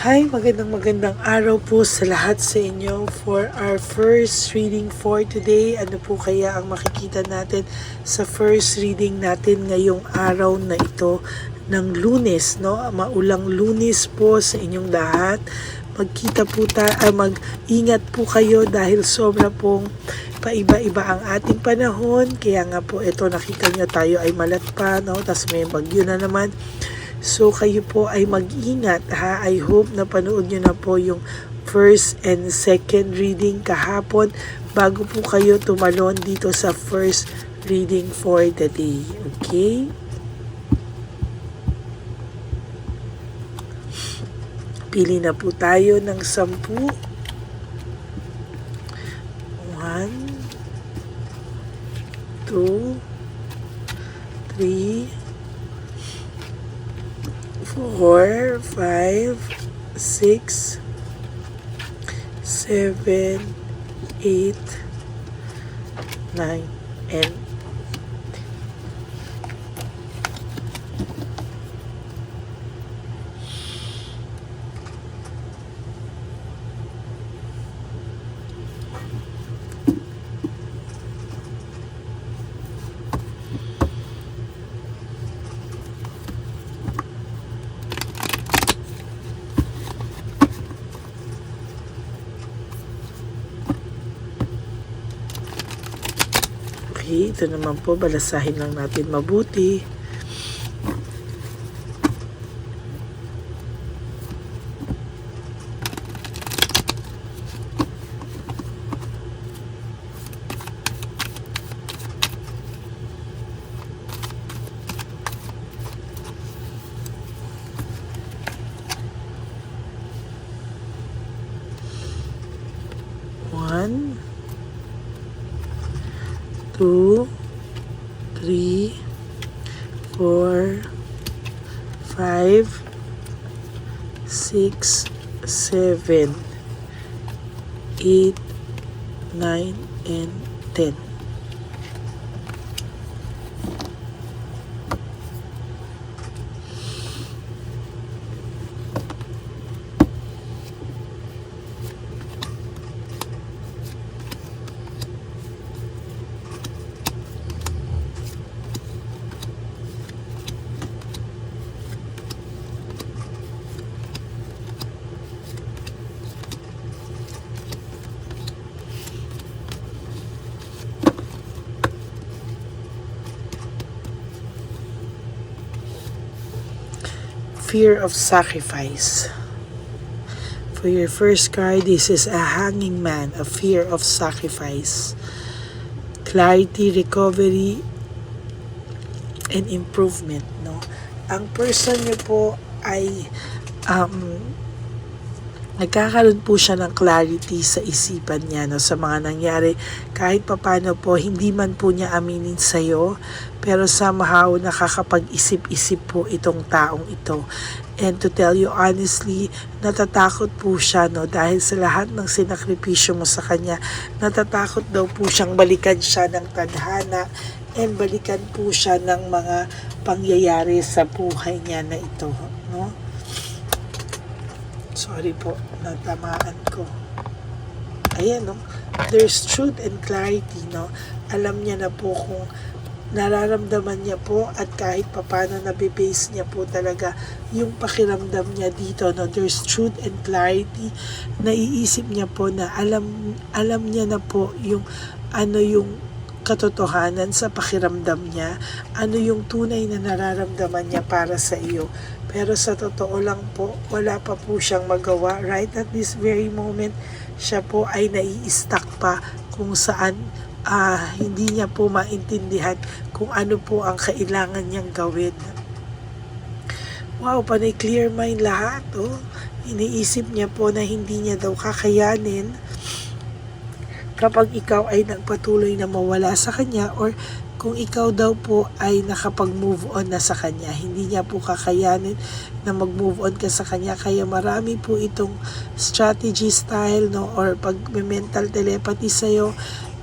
Hi, magandang araw po sa lahat sa inyo for our first reading for today. Ano po kaya ang makikita natin sa first reading natin ngayong araw na ito ng Lunes, no? Maulang Lunes po sa inyong lahat. Magkita po mag-ingat po kayo dahil sobra pong paiba-iba ang ating panahon. Kaya nga po ito nakita nyo tayo ay malat pa, no? Tapos may bagyo na naman. So kayo po ay mag-ingat ha. I hope na panood nyo na po yung first and second reading kahapon bago po kayo tumalon dito sa first reading for the day. Okay? Pili na po tayo ng 10. 1, 2, 3, 4, 5, 6, 7, 8, 9, and okay, ito naman po, balasahin lang natin mabuti. One, 2, 3, 4, 5, 6, 7, 8, 9, and 10. Fear of sacrifice. For your first card, this is a hanging man, a fear of sacrifice. Clarity, recovery, and improvement, no? Ang person niyo po ay nagkakaroon po siya ng clarity sa isipan niya, no, sa mga nangyari. Kahit papano po, hindi man po niya aminin sa'yo, pero somehow nakakapag-isip-isip po itong taong ito. And to tell you honestly, natatakot po siya, no, dahil sa lahat ng sinakripisyo mo sa kanya. Natatakot daw po siyang balikan siya ng tadhana and balikan po siya ng mga pangyayari sa buhay niya na ito, no? Sorry po, natamaan ko. Ayan, no? There's truth and clarity, no? Alam niya na po kung nararamdaman niya po at kahit papano nabibase niya po talaga yung pakiramdam niya dito, no? There's truth and clarity. Naiisip niya po na alam niya na po yung yung katotohanan sa pakiramdam niya, ano yung tunay na nararamdaman niya para sa iyo. Pero sa totoo lang po, wala pa po siyang magawa. Right at this very moment, siya po ay nai-stuck pa kung saan hindi niya po maintindihan kung ano po ang kailangan niyang gawin. Wow, panay clear mind lahat, oh. Iniisip niya po na hindi niya daw kakayanin kapag ikaw ay nagpatuloy na mawala sa kanya, or kung ikaw daw po ay nakapag-move on na sa kanya. Hindi niya po kakayanin na mag-move on ka sa kanya. Kaya marami po itong strategy style, no, or pag-mental telepathy sa'yo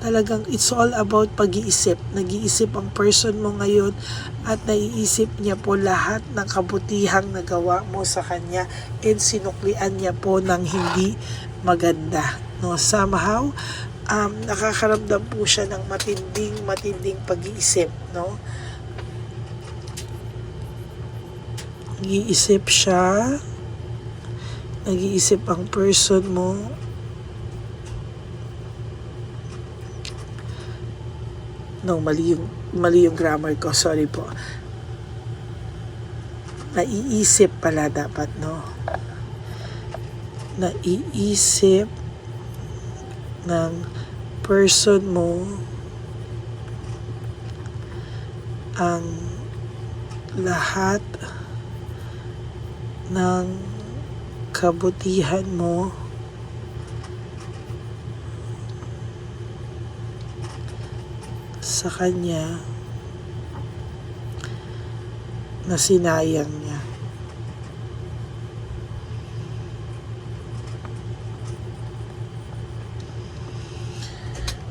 talagang it's all about pag-iisip. Nag-iisip ang person mo ngayon at naiisip niya po lahat ng kabutihang nagawa mo sa kanya and sinuklian niya po ng hindi maganda. No, somehow, nakakaramdam po siya ng matinding pag-iisip, no? Nag-iisip siya, nag-iisip ang person mo. No, mali yung grammar ko, sorry po. Naiisip pala dapat, no? Naiisip ng person mo ang lahat ng kabutihan mo sa kanya na sinayang niya.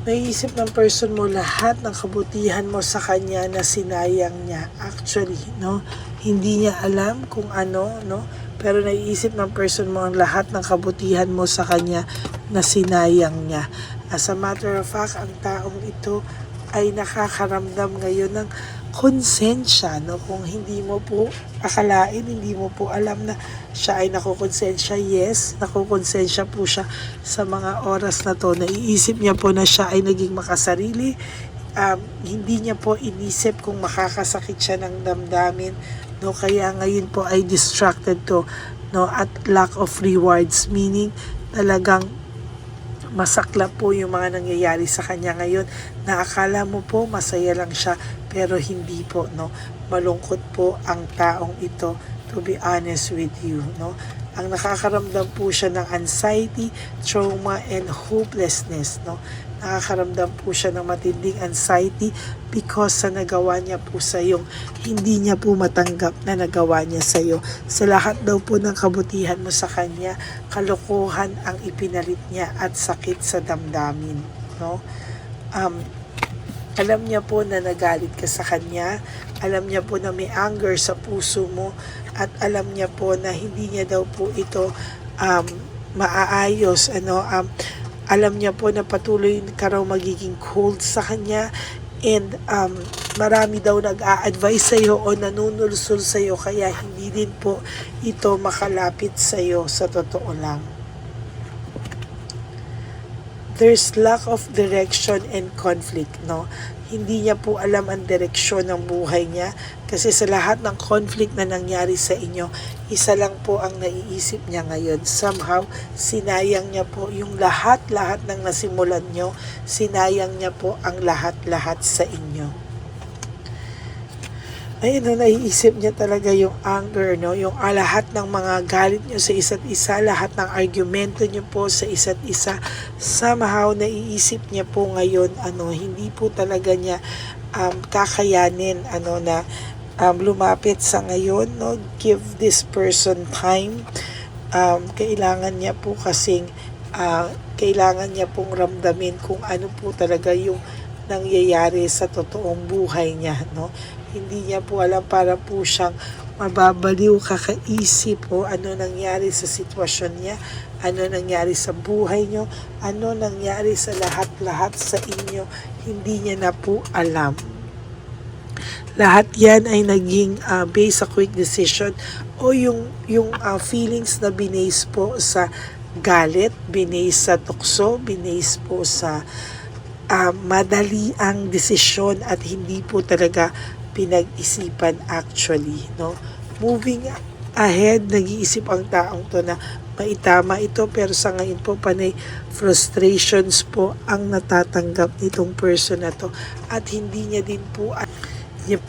Naiisip ng person mo lahat ng kabutihan mo sa kanya na sinayang niya. Actually, no? Hindi niya alam kung ano, no? Pero naiisip ng person mo ang lahat ng kabutihan mo sa kanya na sinayang niya. As a matter of fact, ang taong ito ay nakakaramdam ngayon ng konsensya, no? Kung hindi mo po akalain, hindi mo po alam na siya ay nakukonsensya. Yes, nakukonsensya po siya sa mga oras na to. Naiisip niya po na siya ay naging makasarili. Hindi niya po inisip kung makakasakit siya ng damdamin, no? Kaya ngayon po ay distracted to, no? At lack of rewards, meaning talagang masaklap po yung mga nangyayari sa kanya ngayon na akala mo po masaya lang siya, pero hindi po, no? Malungkot po ang taong ito, to be honest with you, no? Ang nakakaramdam po siya ng anxiety, trauma, and hopelessness, no? Nakakaramdam po siya ng matinding anxiety because sa nagawa niya po sa iyo, hindi niya po matanggap na nagawa niya sa iyo. Sa lahat daw po ng kabutihan mo sa kanya, kalokohan ang ipinalit niya at sakit sa damdamin, no? Alam niya po na nagalit ka sa kanya, alam niya po na may anger sa puso mo, at alam niya po na hindi niya daw po ito maaayos, alam niya po na patuloy ka raw magiging cold sa kanya, and marami daw nag-a-advise sa iyo o nanunulsul sa iyo, kaya hindi din po ito makalapit sa iyo sa totoo lang. There's lack of direction and conflict, no? Hindi niya po alam ang direksyon ng buhay niya kasi sa lahat ng conflict na nangyari sa inyo, isa lang po ang naiisip niya ngayon. Somehow, sinayang niya po yung lahat-lahat ng nasimulan niyo, sinayang niya po ang lahat-lahat sa inyo. Ayun, no, naiisip niya talaga yung anger, no? Yung lahat ng mga galit niyo sa isa't isa, lahat ng argumento niyo po sa isa't isa. Somehow, naiisip niya po ngayon, hindi po talaga niya kakayanin, na lumapit sa ngayon, no? Give this person time. Kailangan niya po kasing, kailangan niya pong ramdamin kung ano po talaga yung nangyayari sa totoong buhay niya, no? Hindi niya po alam, para po siyang mababaliw kakaisip po ano nangyari sa sitwasyon niya, ano nangyari sa buhay niyo, ano nangyari sa lahat-lahat sa inyo, hindi niya na po alam. Lahat yan ay naging based sa quick decision o yung feelings na binase po sa galit, binase sa tukso, binase po sa madali ang desisyon at hindi po talaga pinag-isipan actually, no? Moving ahead, nag-iisip ang taong to na maitama ito, pero sa ngayon po panay frustrations po ang natatanggap nitong person na to, at hindi niya din po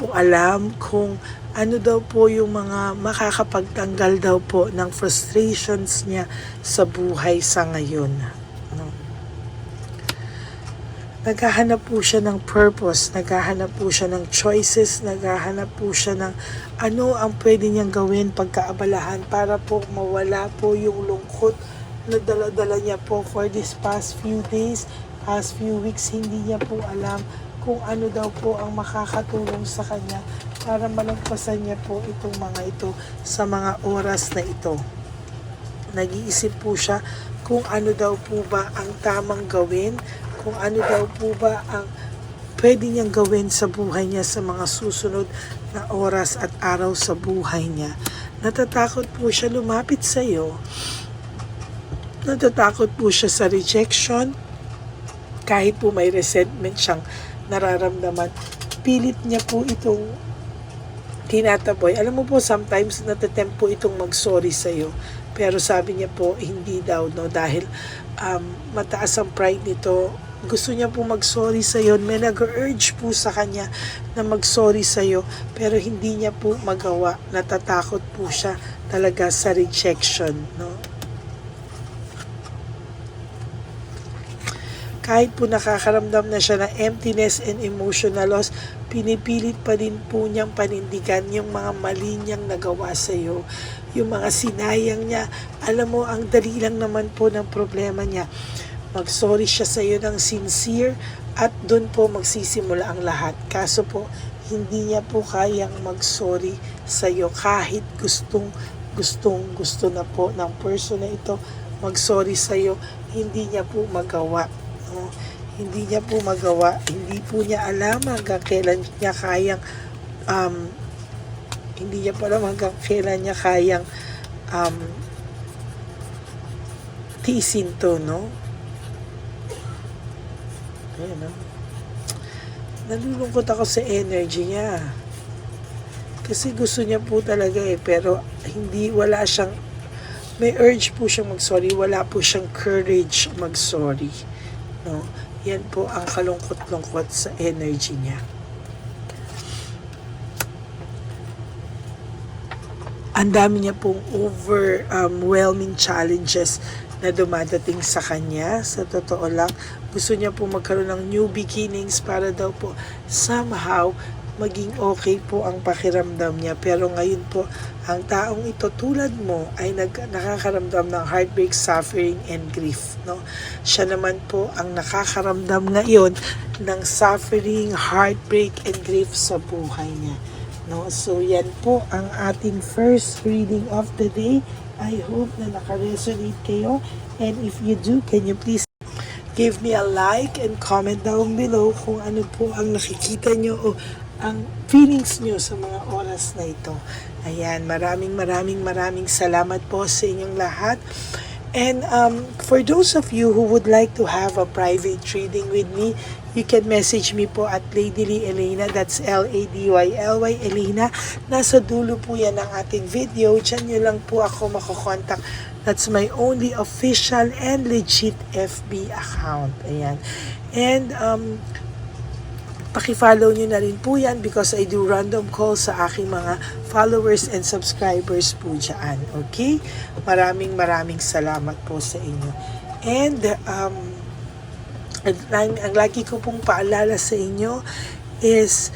alam kung ano daw po yung mga makakapagtanggal daw po ng frustrations niya sa buhay sa ngayon, no? Naghahanap po siya ng purpose, naghahanap po siya ng choices, naghahanap po siya ng ano ang pwede niyang gawin pagkaabalahan para po mawala po yung lungkot na dala-dala niya po for this past few days. past few weeks, hindi niya po alam kung ano daw po ang makakatulong sa kanya para malagpasan niya po itong mga ito sa mga oras na ito. Nag-iisip po siya kung ano daw po ba ang tamang gawin, kung ano daw po ba ang pwede niyang gawin sa buhay niya sa mga susunod na oras at araw sa buhay niya. Natatakot po siya lumapit sa iyo. Natatakot po siya sa rejection. Kahit po may resentment siyang nararamdaman, pilit niya po itong tinataboy. Alam mo po, sometimes natatempt po itong mag-sorry sa iyo. Pero sabi niya po, hindi daw, no? Dahil mataas ang pride nito. Gusto niya po mag-sorry sa iyo. May nag-urge po sa kanya na mag-sorry sa iyo. Pero hindi niya po magawa. Natatakot po siya talaga sa rejection, no? Kahit po nakakaramdam na siya ng emptiness and emotional loss, pinipilit pa din po niyang panindigan yung mga mali niyang nagawa sa iyo. Yung mga sinayang niya. Alam mo, ang dali lang naman po ng problema niya. Mag-sorry siya sa iyo ng sincere at doon po magsisimula ang lahat. Kaso po, hindi niya po kayang mag-sorry sa iyo kahit gusto na po ng person na ito mag-sorry sa iyo, hindi niya po magawa. No? Hindi niya po magawa. Hindi po niya alam hanggang kailan niya kayang hindi niya pa alam hanggang kailan niya kayang tiisin to, no? Ayan, no? Nalulungkot ako sa energy niya. Kasi gusto niya po talaga pero wala siyang, may urge po siyang mag-sorry, wala po siyang courage mag-sorry. No? Yan po ang kalungkot-lungkot sa energy niya. Ang dami niya pong overwhelming challenges na dumadating sa kanya. Sa totoo lang, gusto niya po magkaroon ng new beginnings para daw po somehow maging okay po ang pakiramdam niya. Pero ngayon po, ang taong ito tulad mo ay nakakaramdam ng heartbreak, suffering, and grief. No? Siya naman po ang nakakaramdam ngayon ng suffering, heartbreak, and grief sa buhay niya. No? So yan po ang ating first reading of the day. I hope na naka-resonate kayo. And if you do, can you please give me a like and comment down below kung ano po ang nakikita nyo o ang feelings nyo sa mga oras na ito. Ayan, maraming salamat po sa inyong lahat. And for those of you who would like to have a private reading with me, you can message me po at Lady Lee Elena. That's Ladyly Elena. Nasa dulo po yan ng ating video. Diyan nyo lang po ako makokontak. That's my only official and legit FB account. Ayan. And paki-follow nyo na rin po yan because I do random calls sa aking mga followers and subscribers po dyan. Okay? Maraming salamat po sa inyo. And ang lagi ko pong paalala sa inyo is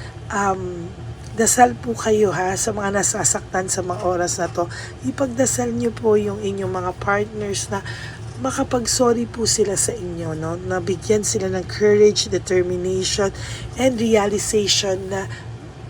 dasal po kayo ha sa mga nasasaktan sa mga oras na to. Ipagdasal nyo po yung inyong mga partners na makapag-sorry po sila sa inyo, no? Nabigyan sila ng courage, determination, and realization na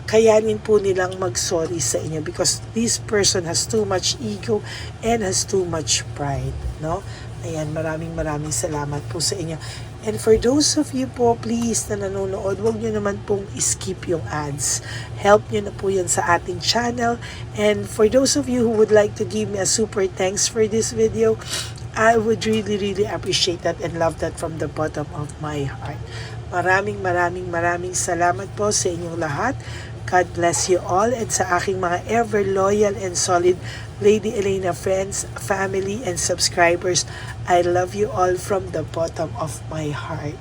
kayanin po nilang mag-sorry sa inyo because this person has too much ego and has too much pride, no? Ayan, maraming salamat po sa inyo. And for those of you po, please, na nanonood, huwag nyo naman pong skip yung ads. Help nyo na po yan sa ating channel. And for those of you who would like to give me a super thanks for this video, I would really appreciate that and love that from the bottom of my heart. Maraming salamat po sa inyong lahat. God bless you all and sa aking mga ever loyal and solid Lady Elena friends, family, and subscribers. I love you all from the bottom of my heart.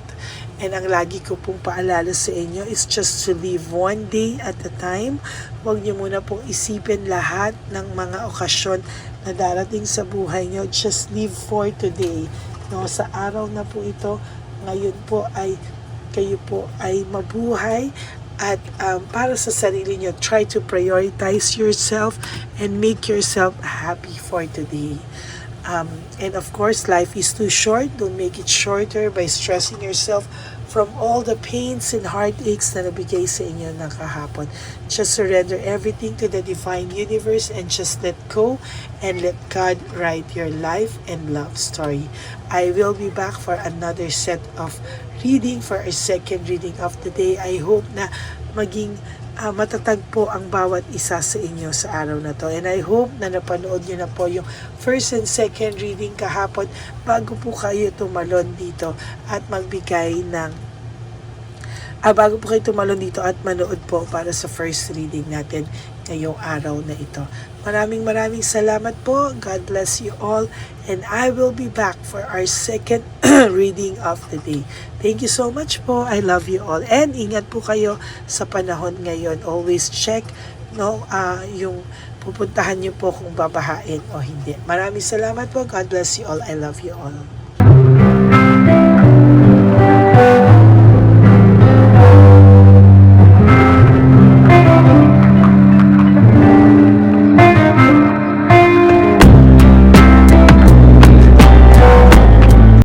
And ang lagi ko pong paalala sa inyo is just to live one day at a time. Huwag niyo muna pong isipin lahat ng mga okasyon na darating sa buhay niyo. Just live for today. No, sa araw na po ito, ngayon po ay kayo po ay mabuhay at para sa sarili niyo, try to prioritize yourself and make yourself happy for today. And of course, life is too short. Don't make it shorter by stressing yourself from all the pains and heartaches na nabigay sa inyo ng kahapon. Just surrender everything to the divine universe and just let go and let God write your life and love story. I will be back for another set of reading for our second reading of the day. I hope na maging matatag po ang bawat isa sa inyo sa araw na to. And I hope na napanood nyo na po yung first and second reading kahapon bago po kayo tumalon dito at magbigay ng bago po kayo tumalon dito at manood po para sa first reading natin ngayong araw na ito. Maraming salamat po. God bless you all. And I will be back for our second reading of the day. Thank you so much po. I love you all. And ingat po kayo sa panahon ngayon. Always check yung pupuntahan niyo po kung babahain o hindi. Maraming salamat po. God bless you all. I love you all.